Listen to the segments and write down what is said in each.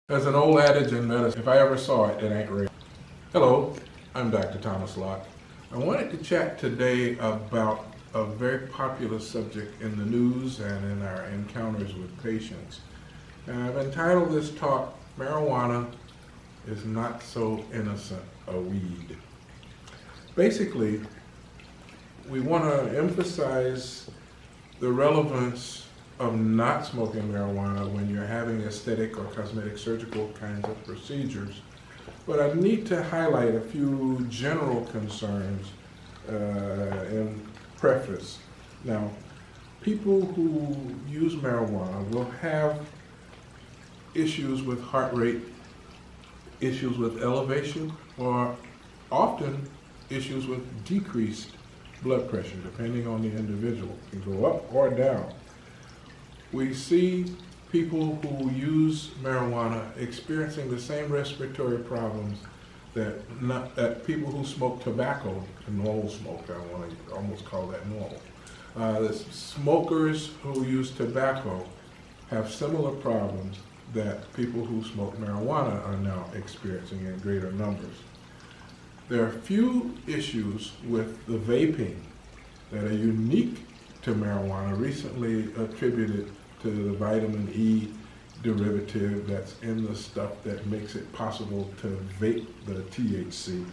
There's an old adage in medicine, if I ever saw it, it ain't real. Hello, I'm Dr. Thomas Locke. I wanted to chat today about a very popular subject in the news and in our encounters with patients. And I've entitled this talk, Marijuana is Not So Innocent a Weed. Basically, we want to emphasize the relevance of not smoking marijuana when you're having aesthetic or cosmetic surgical kinds of procedures. But I need to highlight a few general concerns in preface. Now, people who use marijuana will have issues with heart rate, issues with elevation, or often issues with decreased blood pressure, depending on the individual. It can go up or down. We see people who use marijuana experiencing the same respiratory problems that people who smoke tobacco, normal smoke, I want to almost call that normal. The smokers who use tobacco have similar problems that people who smoke marijuana are now experiencing in greater numbers. There are few issues with the vaping that are unique to marijuana, recently attributed to the vitamin E derivative that's in the stuff that makes it possible to vape the THC.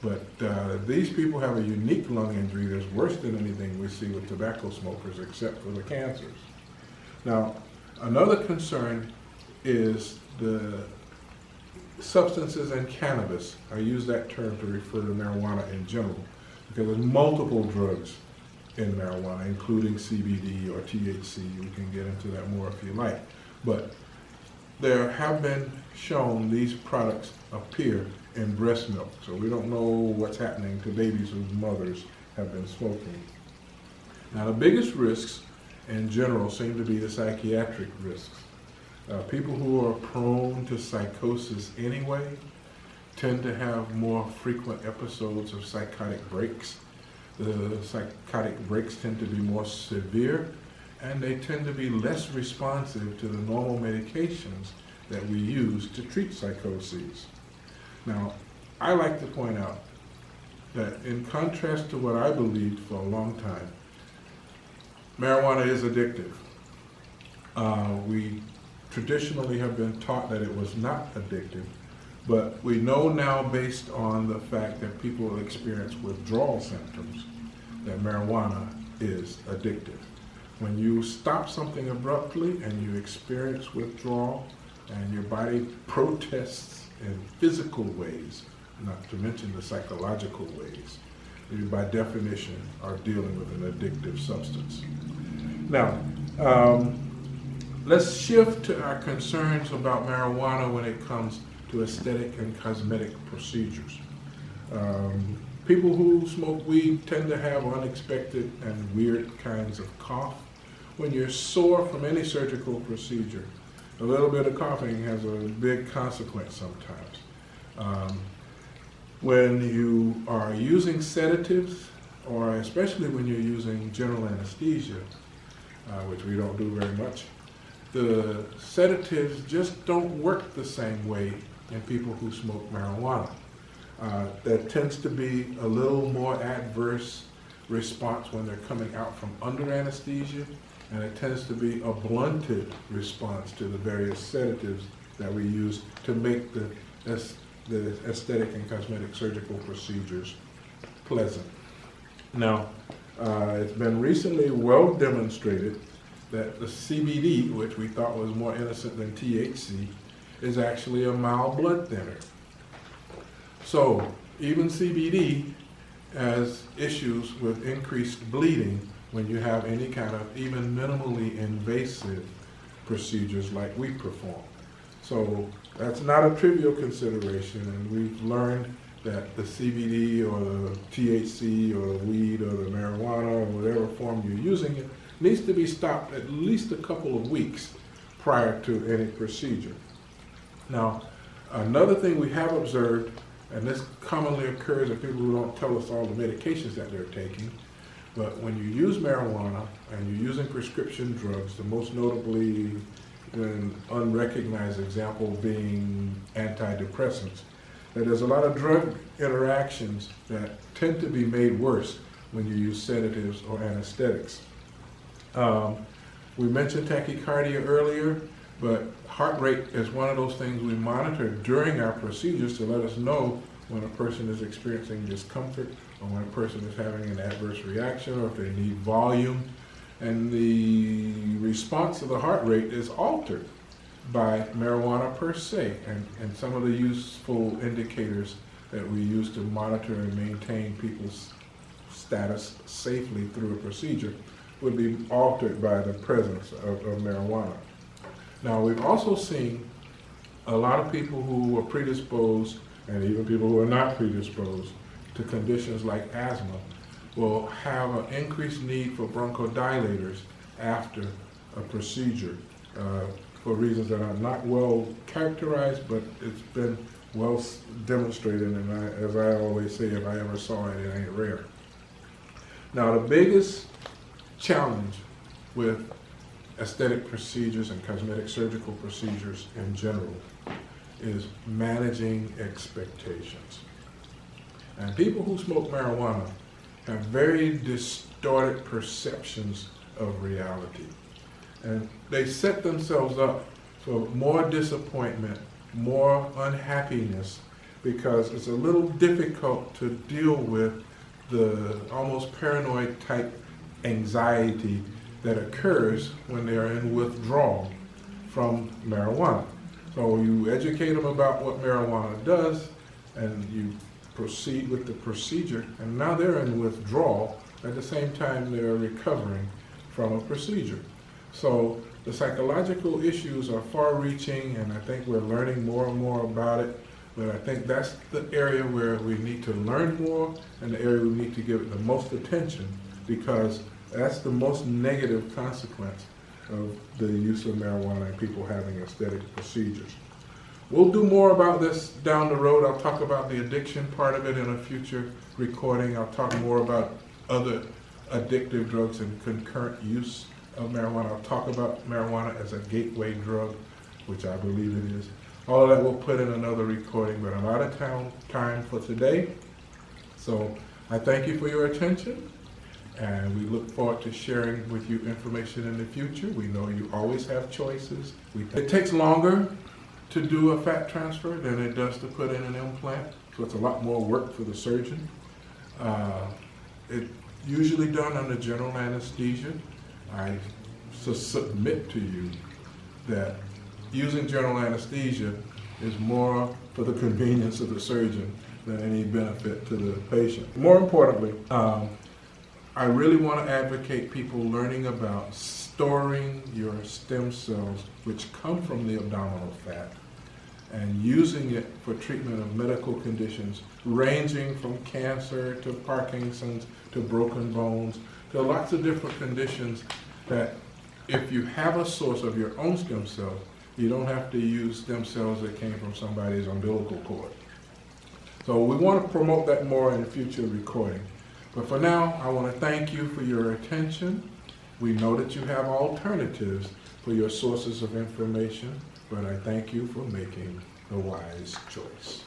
But these people have a unique lung injury that's worse than anything we see with tobacco smokers, except for the cancers. Now, another concern is the substances in cannabis. I use that term to refer to marijuana in general, because there's multiple drugs in marijuana, including CBD or THC. We can get into that more if you like. But there have been shown these products appear in breast milk, so we don't know what's happening to babies whose mothers have been smoking. Now, the biggest risks in general seem to be the psychiatric risks. People who are prone to psychosis anyway tend to have more frequent episodes of psychotic breaks. The psychotic breaks tend to be more severe, and they tend to be less responsive to the normal medications that we use to treat psychoses. Now, I like to point out that in contrast to what I believed for a long time, marijuana is addictive. We traditionally have been taught that it was not addictive, but we know now, based on the fact that people experience withdrawal symptoms, that marijuana is addictive. When you stop something abruptly and you experience withdrawal and your body protests in physical ways, not to mention the psychological ways, you by definition are dealing with an addictive substance. Now, let's shift to our concerns about marijuana when it comes to aesthetic and cosmetic procedures. People who smoke weed tend to have unexpected and weird kinds of cough. When you're sore from any surgical procedure, a little bit of coughing has a big consequence sometimes. When you are using sedatives, or especially when you're using general anesthesia, which we don't do very much, the sedatives just don't work the same way in people who smoke marijuana. There tends to be a little more adverse response when they're coming out from under anesthesia, and it tends to be a blunted response to the various sedatives that we use to make the aesthetic and cosmetic surgical procedures pleasant. Now, it's been recently well demonstrated that the CBD, which we thought was more innocent than THC, is actually a mild blood thinner. So even CBD has issues with increased bleeding when you have any kind of even minimally invasive procedures like we perform. So that's not a trivial consideration, and we've learned that the CBD or the THC or the weed or the marijuana or whatever form you're using it needs to be stopped at least a couple of weeks prior to any procedure. Now, another thing we have observed, and this commonly occurs in people who don't tell us all the medications that they're taking, but when you use marijuana and you're using prescription drugs, the most notably an unrecognized example being antidepressants. That there's a lot of drug interactions that tend to be made worse when you use sedatives or anesthetics. We mentioned tachycardia earlier, but heart rate is one of those things we monitor during our procedures to let us know when a person is experiencing discomfort or when a person is having an adverse reaction or if they need volume. And the response to the heart rate is altered by marijuana per se, and some of the useful indicators that we use to monitor and maintain people's status safely through a procedure would be altered by the presence of marijuana. Now, we've also seen a lot of people who are predisposed, and even people who are not predisposed, to conditions like asthma will have an increased need for bronchodilators after a procedure for reasons that are not well characterized, but it's been well demonstrated, and as I always say, if I ever saw it, it ain't rare. Now, the biggest challenge with aesthetic procedures and cosmetic surgical procedures in general is managing expectations. And people who smoke marijuana have very distorted perceptions of reality. And they set themselves up for more disappointment, more unhappiness, because it's a little difficult to deal with the almost paranoid type anxiety that occurs when they are in withdrawal from marijuana. So you educate them about what marijuana does, and you proceed with the procedure, and now they're in withdrawal at the same time they're recovering from a procedure. So the psychological issues are far-reaching, and I think we're learning more and more about it, but I think that's the area where we need to learn more and the area we need to give it the most attention, because that's the most negative consequence of the use of marijuana and people having aesthetic procedures. We'll do more about this down the road. I'll talk about the addiction part of it in a future recording. I'll talk more about other addictive drugs and concurrent use of marijuana. I'll talk about marijuana as a gateway drug, which I believe it is. All of that we'll put in another recording, but I'm out of time for today. So I thank you for your attention, and we look forward to sharing with you information in the future. We know you always have choices. It takes longer to do a fat transfer than it does to put in an implant, so it's a lot more work for the surgeon. It's usually done under general anesthesia. I submit to you that using general anesthesia is more for the convenience of the surgeon than any benefit to the patient. More importantly, I really want to advocate people learning about storing your stem cells, which come from the abdominal fat, and using it for treatment of medical conditions ranging from cancer to Parkinson's to broken bones to lots of different conditions that if you have a source of your own stem cells, you don't have to use stem cells that came from somebody's umbilical cord. So we want to promote that more in a future recording. But for now, I want to thank you for your attention. We know that you have alternatives for your sources of information, but I thank you for making the wise choice.